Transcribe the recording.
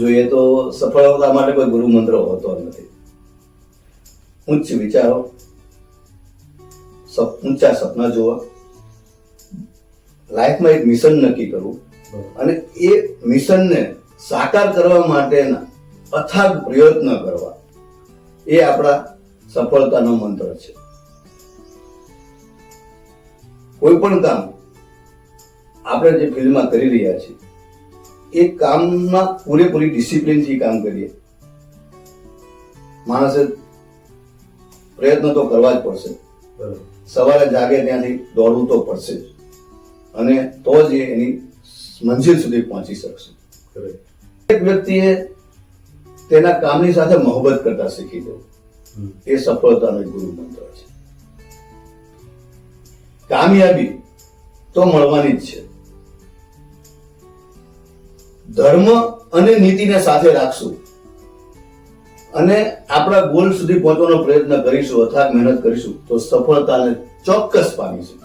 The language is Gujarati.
જોઈએ તો સફળતા માટે કોઈ ગુરુ મંત્ર હોતો નથી. ઉચ્ચ વિચારો, ઊંચા સપના જોવા, લાઈફમાં એક મિશન નક્કી કરવું અને એ મિશનને સાકાર કરવા માટેના અથાગ પ્રયત્ન કરવા, એ આપણા સફળતાનો મંત્ર છે. કોઈ પણ કામ આપણે જે ફિલ્ડમાં કરી રહ્યા છીએ એ કામમાં પૂરેપૂરી ડિસિપ્લિનથી કામ કરીએ. માણસે પ્રયત્ન તો કરવા જ પડશે. સવારે જાગે ત્યાંથી દોડવું તો પડશે જ, અને તો જ એની મંજિલ સુધી પહોંચી શકશે. એક વ્યક્તિએ તેના કામની સાથે મોહબ્બત કરતા શીખી જવું, એ સફળતાનો ગુરુ મંત્ર છે. કામયાબી તો મળવાની જ છે. ધર્મ અને નીતિને સાથે રાખશું અને આપણા ગોલ સુધી પહોંચવાનો પ્રયત્ન કરીશું, અથાગ મહેનત કરીશું તો સફળતાને ચોક્કસ પામીશું.